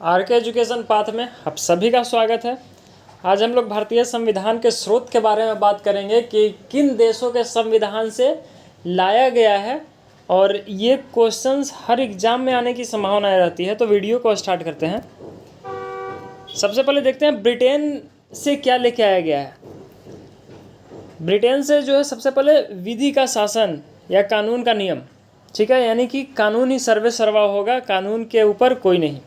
R K education path में आप सभी का स्वागत है। आज हम लोग भारतीय संविधान के स्रोत के बारे में बात करेंगे कि किन देशों के संविधान से लाया गया है, और ये क्वेश्चंस हर एग्जाम में आने की संभावना रहती है। तो वीडियो को स्टार्ट करते हैं। सबसे पहले देखते हैं ब्रिटेन से क्या लेके आया गया है। ब्रिटेन से जो है सबसे पहले विधि का शासन या कानून का नियम, ठीक है, यानी कि कानून ही सर्वे सर्वा होगा, कानून के ऊपर कोई नहीं,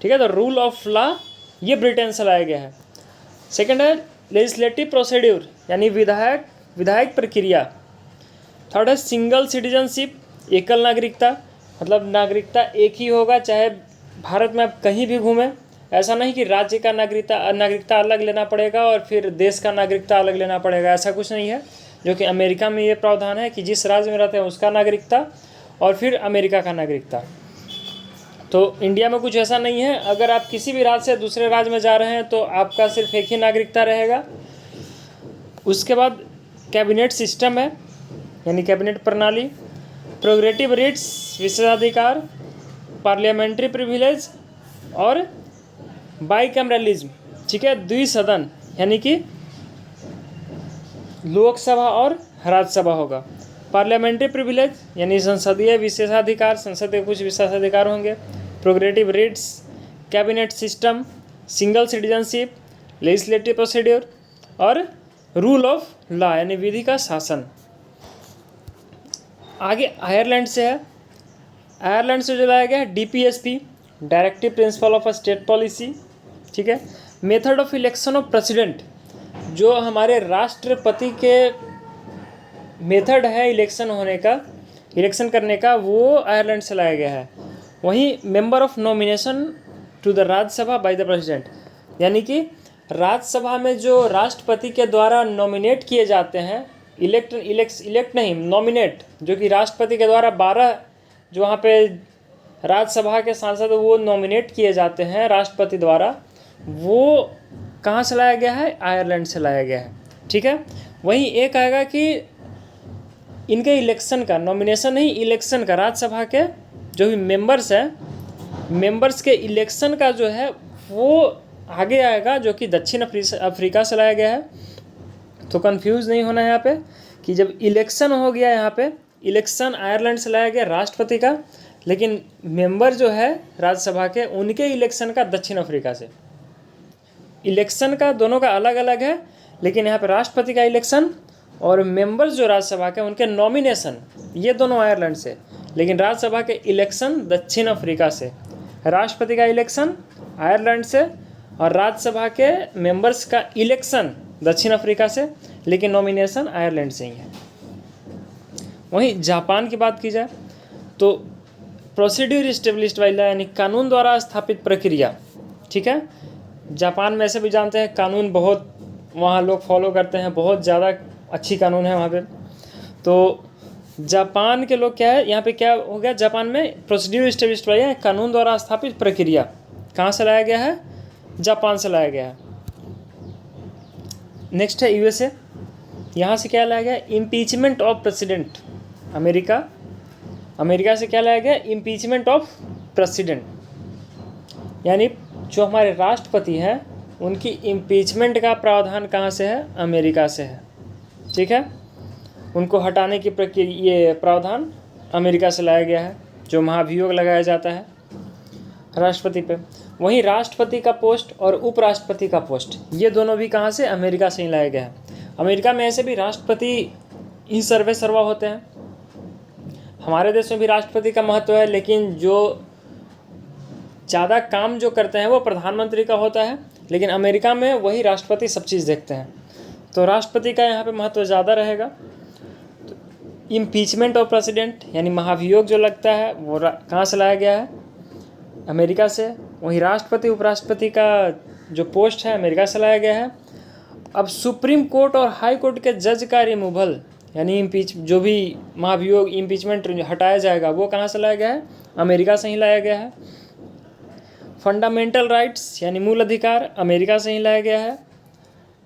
ठीक है। तो रूल ऑफ लॉ ये ब्रिटेन से लाया गया है। सेकंड है लेजिस्लेटिव प्रोसीड्यूर यानी विधायक प्रक्रिया। थर्ड है सिंगल सिटीजनशिप, एकल नागरिकता, मतलब नागरिकता एक ही होगा चाहे भारत में आप कहीं भी घूमें। ऐसा नहीं कि राज्य का नागरिकता अलग लेना पड़ेगा और फिर देश का नागरिकता अलग लेना पड़ेगा, ऐसा कुछ नहीं है। जो कि अमेरिका में ये प्रावधान है कि जिस राज्य में रहते हैं उसका नागरिकता और फिर अमेरिका का नागरिकता। तो इंडिया में कुछ ऐसा नहीं है। अगर आप किसी भी राज्य से दूसरे राज्य में जा रहे हैं तो आपका सिर्फ एक ही नागरिकता रहेगा। उसके बाद कैबिनेट सिस्टम है यानी कैबिनेट प्रणाली, प्रोग्रेटिव रिट्स विशेषाधिकार, पार्लियामेंट्री प्रिविलेज और बाईकैमरलिज्म, ठीक है, द्विसदन यानी कि लोकसभा और राज्यसभा होगा। पार्लियामेंट्री प्रिविलेज यानी संसदीय विशेषाधिकार, संसद के कुछ विशेषाधिकार होंगे। Prerogative writs, cabinet system, single citizenship, legislative procedure और रूल ऑफ लॉ यानी विधि का शासन। आगे आयरलैंड से है। आयरलैंड से जो लाया गया है DPSP, directive principle of state policy, ठीक है। Method of election of president, जो हमारे राष्ट्रपति के मेथड है इलेक्शन करने का, वो आयरलैंड से लाया गया है। वहीं member of nomination to the Rajyasabha by the president, यानी कि राज्यसभा में जो राष्ट्रपति के द्वारा नॉमिनेट किए जाते हैं, इलेक्ट नहीं, नॉमिनेट, जो कि राष्ट्रपति के द्वारा 12 जो वहाँ पे राज्यसभा के सांसद वो नॉमिनेट किए जाते हैं राष्ट्रपति द्वारा, वो कहाँ से लाया गया है? आयरलैंड से लाया गया है, ठीक है। वहीं एक आएगा कि इनके इलेक्शन का, नॉमिनेशन नहीं इलेक्शन का, राज्यसभा के जो भी मेंबर्स हैं, मेंबर्स के इलेक्शन का जो है वो आगे आएगा, जो कि दक्षिण अफ्रीका से लाया गया है। तो कंफ्यूज नहीं होना है यहाँ पे कि जब इलेक्शन हो गया, यहाँ पे इलेक्शन आयरलैंड से लाया गया राष्ट्रपति का, लेकिन मेंबर जो है राज्यसभा के, उनके इलेक्शन का दक्षिण अफ्रीका से। इलेक्शन का दोनों का अलग अलग है, लेकिन यहाँ पे राष्ट्रपति का इलेक्शन और मेंबर्स जो राज्यसभा के उनके नॉमिनेशन ये दोनों आयरलैंड से, लेकिन राज्यसभा के इलेक्शन दक्षिण अफ्रीका से। राष्ट्रपति का इलेक्शन आयरलैंड से और राज्यसभा के मेंबर्स का इलेक्शन दक्षिण अफ्रीका से, लेकिन नॉमिनेशन आयरलैंड से ही है। वहीं जापान की बात की जाए तो प्रोसीड्यूर इस्टेब्लिश्ड बाय लॉ यानी कानून द्वारा स्थापित प्रक्रिया, ठीक है। जापान में ऐसे भी जानते हैं कानून बहुत वहाँ लोग फॉलो करते हैं, बहुत ज़्यादा अच्छी कानून है वहाँ पे। तो जापान के लोग क्या है, यहाँ पे क्या हो गया, जापान में प्रोसीड्यूर इस्टेब्लिश्ड बाय कानून द्वारा स्थापित प्रक्रिया कहाँ से लाया गया है? जापान से लाया गया है। नेक्स्ट है यूएसए। यहाँ से क्या लाया गया? Impeachment of president. अमेरिका से क्या लाया गया? इम्पीचमेंट ऑफ प्रेसिडेंट, यानी जो हमारे राष्ट्रपति हैं उनकी इम्पीचमेंट का प्रावधान कहाँ से है? अमेरिका से है, ठीक है। उनको हटाने की प्रक्रिया, ये प्रावधान अमेरिका से लाया गया है, जो महाभियोग लगाया जाता है राष्ट्रपति पे। वहीं राष्ट्रपति का पोस्ट और उपराष्ट्रपति का पोस्ट ये दोनों भी कहाँ से? अमेरिका से ही लाया गया है। अमेरिका में ऐसे भी राष्ट्रपति ही सर्वे सर्वा होते हैं। हमारे देश में भी राष्ट्रपति का महत्व है, लेकिन जो ज़्यादा काम जो करते हैं वो प्रधानमंत्री का होता है, लेकिन अमेरिका में वही राष्ट्रपति सब चीज़ देखते हैं। तो राष्ट्रपति का यहाँ पे महत्व ज़्यादा रहेगा। तो इम्पीचमेंट ऑफ प्रेसिडेंट यानी महाभियोग जो लगता है वो कहाँ से लाया गया है? अमेरिका से। वहीं राष्ट्रपति उपराष्ट्रपति का जो पोस्ट है अमेरिका से लाया गया है। अब सुप्रीम कोर्ट और हाई कोर्ट के जज का रिमूवल यानी जो भी महाभियोग इम्पीचमेंट हटाया जाएगा वो कहाँ से लाया गया है? अमेरिका से ही लाया गया है। फंडामेंटल राइट्स यानी मूल अधिकार अमेरिका से ही लाया गया है।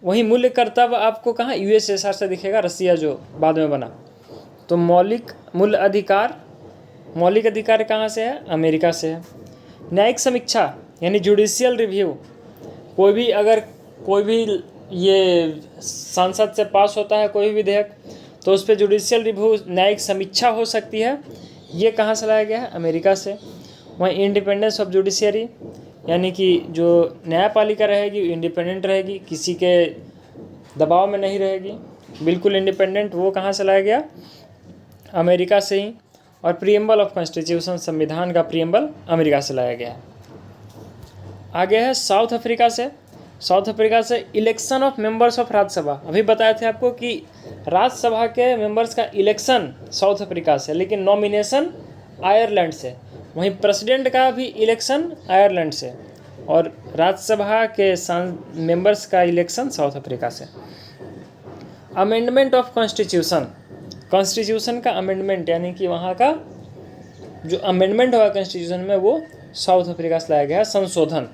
वहीं मूल्य कर्तव्य आपको कहाँ? यूएसएसआर से दिखेगा, रसिया जो बाद में बना। तो मूल अधिकार, मौलिक अधिकार कहाँ से है? अमेरिका से है। न्यायिक समीक्षा यानी जुडिशियल रिव्यू, कोई भी ये संसद से पास होता है कोई भी विधेयक, तो उस पर जुडिशियल रिव्यू न्यायिक समीक्षा हो सकती है। ये कहाँ से लाया गया है? अमेरिका से। वहीं इंडिपेंडेंस ऑफ जुडिशियरी, यानी कि जो न्यायपालिका रहेगी इंडिपेंडेंट रहेगी, किसी के दबाव में नहीं रहेगी, बिल्कुल इंडिपेंडेंट, वो कहाँ से लाया गया? अमेरिका से ही। और प्रीएम्बल ऑफ कॉन्स्टिट्यूशन, संविधान का प्रीएम्बल अमेरिका से लाया गया है। आगे है साउथ अफ्रीका से। साउथ अफ्रीका से election of members of Rajya Sabha. अभी बताए थे आपको कि राज्यसभा के मेंबर्स का इलेक्शन साउथ अफ्रीका से, लेकिन नॉमिनेशन आयरलैंड से। वहीं प्रेसिडेंट का भी इलेक्शन आयरलैंड से, और राज्यसभा के मेंबर्स का इलेक्शन साउथ अफ्रीका से। अमेंडमेंट ऑफ कॉन्स्टिट्यूशन, कॉन्स्टिट्यूशन का अमेंडमेंट, यानी कि वहाँ का जो अमेंडमेंट होगा कॉन्स्टिट्यूशन में, वो साउथ अफ्रीका से लाया गया है, संशोधन।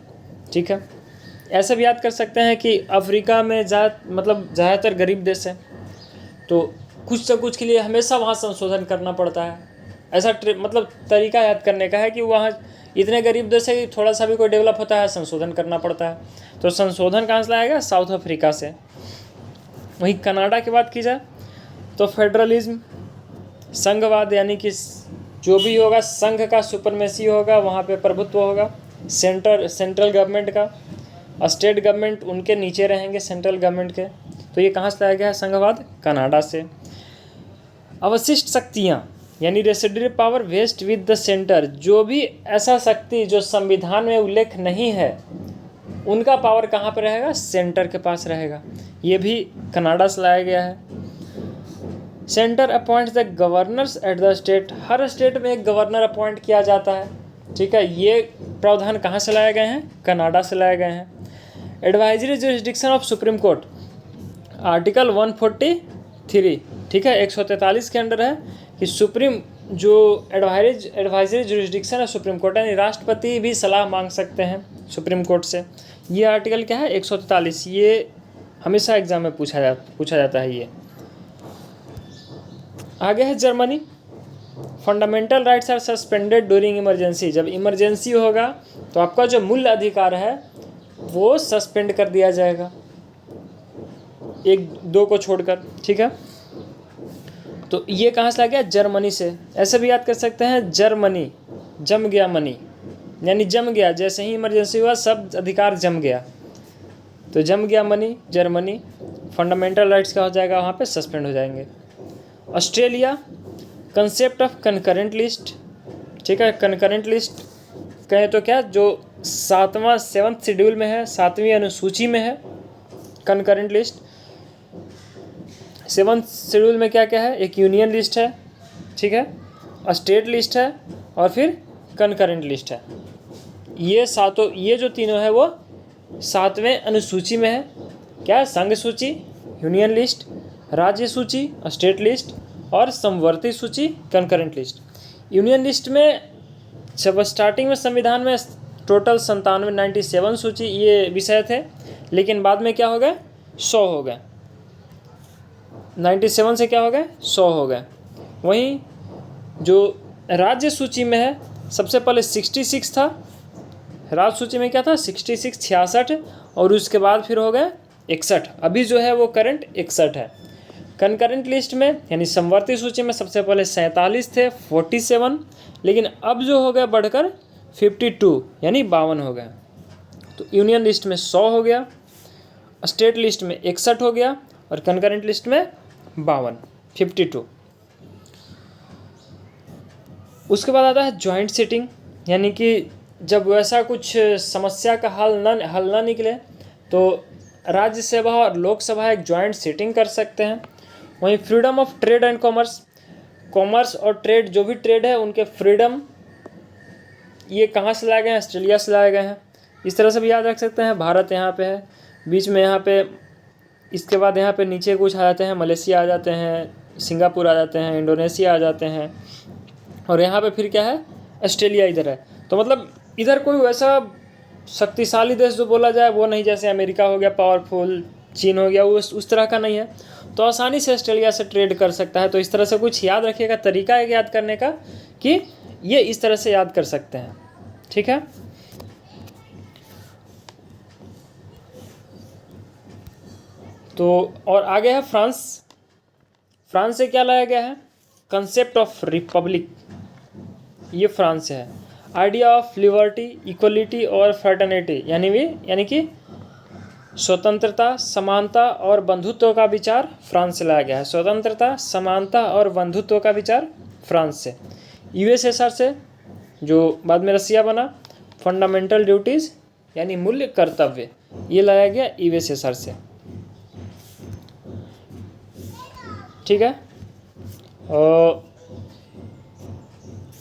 ठीक है, ऐसे भी याद कर सकते हैं कि अफ्रीका में ज़्यादातर गरीब देश है, तो कुछ से कुछ के लिए हमेशा वहाँ संशोधन करना पड़ता है। ऐसा तरीका याद करने का है कि वहाँ इतने गरीब देश है कि थोड़ा सा भी कोई डेवलप होता है संशोधन करना पड़ता है। तो संशोधन कहाँ से लाया गया? साउथ अफ्रीका से। वहीं कनाडा की बात की जाए तो फेडरलिज्म, संघवाद, यानी कि जो भी होगा संघ का सुपरमेसी होगा, वहाँ पे प्रभुत्व होगा सेंट्रल गवर्नमेंट का, स्टेट गवर्नमेंट उनके नीचे रहेंगे सेंट्रल गवर्नमेंट के। तो ये कहाँ से लाया गया है? संघवाद, कनाडा से। अवशिष्ट शक्तियाँ, यानी residual power vest with the centre, जो भी ऐसा शक्ति जो संविधान में उल्लेख नहीं है उनका पावर कहाँ पर रहेगा? सेंटर के पास रहेगा। ये भी कनाडा से लाया गया है। Centre appoints the governors at the state, her state में एक गवर्नर अपॉइंट किया जाता है। ठीक है, ये प्रावधान कहाँ से लाए गए हैं? कनाडा से लाए गए हैं। Advisory jurisdiction of supreme court, article 143, ठीक है, 143 के अंडर है कि सुप्रीम जो एडवाइजरी जुरिस्डिक्शन है सुप्रीम कोर्ट, यानी राष्ट्रपति भी सलाह मांग सकते हैं सुप्रीम कोर्ट से। ये आर्टिकल क्या है? 143। ये हमेशा एग्जाम में पूछा जाता है। ये आगे है Germany. Fundamental rights are suspended during emergency, जब इमरजेंसी होगा तो आपका जो मूल अधिकार है वो सस्पेंड कर दिया जाएगा, एक दो को छोड़कर। ठीक है, तो ये कहाँ से आ गया? जर्मनी से। ऐसे भी याद कर सकते हैं जर्मनी, जम गया मनी, यानी जम गया, जैसे ही इमरजेंसी हुआ सब अधिकार जम गया, तो जम गया मनी, जर्मनी। फंडामेंटल राइट्स का हो जाएगा, वहाँ पे सस्पेंड हो जाएंगे। Australia, concept of concurrent list. ठीक है, कंकरेंट लिस्ट कहें तो क्या, जो 7वें शेड्यूल में है, 7वीं अनुसूची में है कंकरेंट लिस्ट। 7th शेड्यूल में क्या क्या है? एक यूनियन लिस्ट है, ठीक है, स्टेट लिस्ट है, और फिर कंकरेंट लिस्ट है। ये जो तीनों है वो 7वें अनुसूची में है। क्या? संघ सूची, यूनियन लिस्ट, राज्य सूची, स्टेट लिस्ट, और समवर्ती सूची, कंकरेंट लिस्ट। यूनियन लिस्ट में जब स्टार्टिंग में संविधान में टोटल 97 सूची ये विषय थे, लेकिन बाद में क्या हो गए? 100 हो गए। 97 से क्या हो गए? 100 हो गए। वहीं जो राज्य सूची में है, सबसे पहले 66 था, राज्य सूची में क्या था? 66 और उसके बाद फिर हो गए 61। अभी जो है वो करंट 61 है। कंकरेंट लिस्ट में यानी समवर्ती सूची में सबसे पहले 47 थे, 47, लेकिन अब जो हो गए बढ़कर 52 यानी 52 हो गए। तो यूनियन लिस्ट में 100 हो गया, स्टेट लिस्ट में 61 हो गया, और कंकरेंट लिस्ट में 52। उसके बाद आता है जॉइंट सिटिंग, यानी कि जब वैसा कुछ समस्या का हल ना निकले तो राज्यसभा और लोकसभा एक जॉइंट सिटिंग कर सकते हैं। वहीं freedom of trade and commerce और ट्रेड, जो भी ट्रेड है उनके फ्रीडम, ये कहाँ से लाए गए हैं? ऑस्ट्रेलिया से लाए गए हैं। इस तरह से भी याद रख सकते हैं। भारत यहाँ पे है, बीच में यहाँ पे, इसके बाद यहाँ पे नीचे कुछ आ जाते हैं, मलेशिया आ जाते हैं, सिंगापुर आ जाते हैं, इंडोनेशिया आ जाते हैं, और यहाँ पे फिर क्या है? ऑस्ट्रेलिया इधर है। तो मतलब इधर कोई वैसा शक्तिशाली देश जो बोला जाए वो नहीं, जैसे अमेरिका हो गया पावरफुल, चीन हो गया, वो उस तरह का नहीं है, तो आसानी से ऑस्ट्रेलिया से ट्रेड कर सकता है। तो इस तरह से कुछ याद रखिएगा, तरीका है याद करने का कि ये इस तरह से याद कर सकते हैं। ठीक है, तो और आगे है फ्रांस। फ्रांस से क्या लाया गया है? कंसेप्ट ऑफ रिपब्लिक, ये फ्रांस से है। आइडिया ऑफ लिबर्टी, इक्वलिटी और फ्रेटर्निटी, यानी कि स्वतंत्रता, समानता और बंधुत्व का विचार फ्रांस से लाया गया है। स्वतंत्रता, समानता और बंधुत्व का विचार फ्रांस से। यूएसएसआर से, जो बाद में रसिया बना, फंडामेंटल ड्यूटीज़ यानी मूल्य कर्तव्य, ये लाया गया यूएसएसआर से। ठीक है, और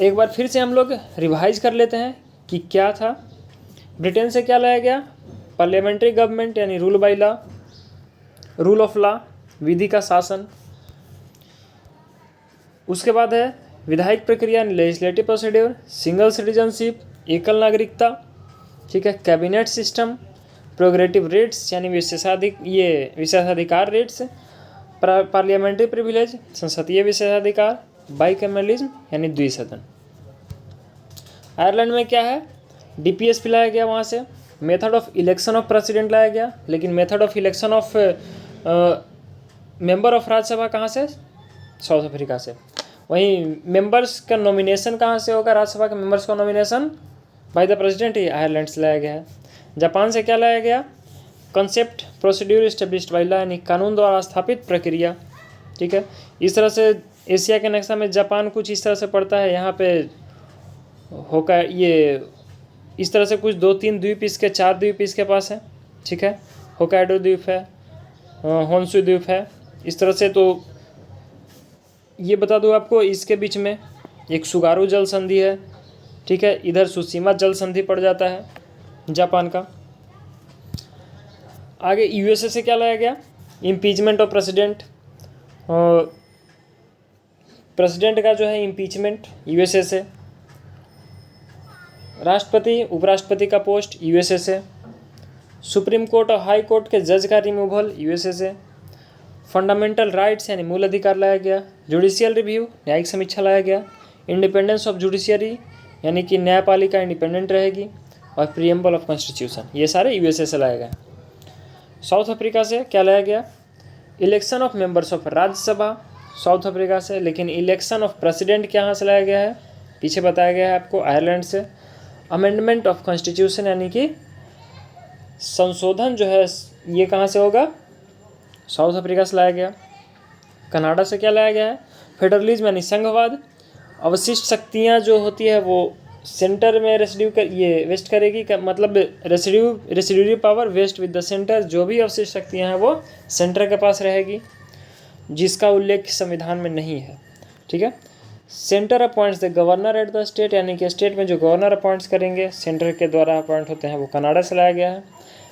एक बार फिर से हम लोग रिवाइज कर लेते हैं कि क्या था। ब्रिटेन से क्या लाया गया? पार्लियामेंट्री गवर्नमेंट यानी rule by law, rule of law, विधि का शासन। उसके बाद है विधायिक प्रक्रिया यानी लेजिस्लेटिव प्रोसीड्योर, सिंगल सिटीजनशिप, एकल नागरिकता, ठीक है, कैबिनेट सिस्टम, प्रोग्रेटिव रेट्स यानी विशेषाधिकार रेट्स, पार्लियामेंट्री प्रिविलेज, संसदीय विशेषाधिकार, बाइकैमरलिज्म यानी द्विसदन। आयरलैंड में क्या है? डीपीएसपी लाया गया वहाँ से। Method of election of president लाया गया, लेकिन method of election of member of Rajya Sabha कहाँ से? साउथ अफ्रीका से। वहीं मेंबर्स का नॉमिनेशन कहाँ से होगा? राज्यसभा के मेंबर्स का nomination bye the president, he Ireland से लाया गया है। जापान से क्या लाया गया? Concept procedure established by law यानी कानून द्वारा स्थापित प्रक्रिया। ठीक है, इस तरह से एशिया के नक्शा में जापान कुछ इस तरह से पड़ता है। यहाँ पे होका ये इस तरह से कुछ 2-3 द्वीप, इसके 4 द्वीप इसके पास है। ठीक है, होकाइडो द्वीप है, होन्शु द्वीप है, इस तरह से। तो ये बता दूँ आपको, इसके बीच में एक सुगारू जल संधि है। ठीक है, इधर सुसीमा जल संधि पड़ जाता है जापान का। आगे यूएसए से क्या लाया गया? इम्पीचमेंट ऑफ प्रेसिडेंट, प्रेसिडेंट का जो है इम्पीचमेंट यूएसए से। राष्ट्रपति उपराष्ट्रपति का पोस्ट यूएसए से। सुप्रीम कोर्ट और हाई कोर्ट के जज का रिमूवल यूएसए से। फंडामेंटल राइट्स यानी मूल अधिकार लाया गया। जुडिशियल रिव्यू न्यायिक समीक्षा लाया गया। इंडिपेंडेंस ऑफ जुडिशियरी यानी कि न्यायपालिका इंडिपेंडेंट रहेगी। और प्रीएम्बल ऑफ कॉन्स्टिट्यूशन, ये सारे यूएसए से लाए गए। साउथ अफ्रीका से क्या लाया गया? Election of members of Rajya Sabha south Africa से, लेकिन इलेक्शन ऑफ प्रेसिडेंट कहाँ से लाया गया है? पीछे बताया गया है आपको, आयरलैंड से। अमेंडमेंट ऑफ कॉन्स्टिट्यूशन यानी कि संशोधन जो है ये कहाँ से होगा? साउथ अफ्रीका से लाया गया। कनाडा से क्या लाया गया है? फेडरलिज्म यानी संघवाद। अवशिष्ट शक्तियाँ जो होती है वो सेंटर में वेस्ट करेगी, मतलब residuary power vest with the centre. जो भी अवशिष्ट शक्तियाँ हैं वो सेंटर के पास रहेगी, जिसका उल्लेख संविधान में नहीं है। ठीक है, centre appoints the governor at the state, यानी कि स्टेट में जो गवर्नर अपॉइंट्स करेंगे सेंटर के द्वारा अपॉइंट होते हैं, वो कनाडा से लाया गया है।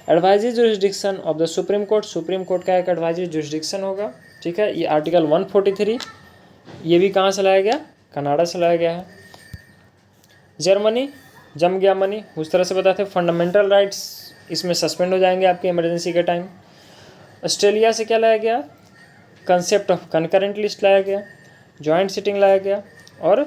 Advisory jurisdiction of the supreme court, supreme court का एक एडवाइजरी जुरिस्डिक्शन होगा। ठीक है, ये आर्टिकल 143, ये भी कहाँ से लाया गया? कनाडा से लाया गया है। जर्मनी, जम गया मनी, उस तरह से बताते हैं। फंडामेंटल राइट्स इसमें सस्पेंड हो जाएंगे आपके इमरजेंसी के टाइम। ऑस्ट्रेलिया से क्या लाया गया? कंसेप्ट ऑफ कनकरेंट लिस्ट लाया गया। जॉइंट सिटिंग लाया गया और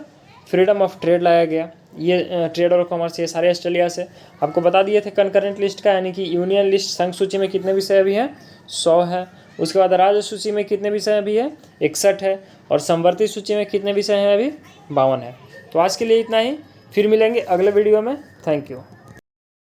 फ्रीडम ऑफ ट्रेड लाया गया। ये ट्रेड और कॉमर्स, ये सारे ऑस्ट्रेलिया से। आपको बता दिए थे कनकरेंट लिस्ट का, यानी कि यूनियन लिस्ट संघ सूची में कितने विषय अभी हैं? 100 है। उसके बाद राज्य सूची में कितने विषय अभी है? 61 है। और समवर्ती सूची में कितने विषय हैं अभी? 52 है। तो आज के लिए इतना ही, फिर मिलेंगे अगले वीडियो में। Thank you.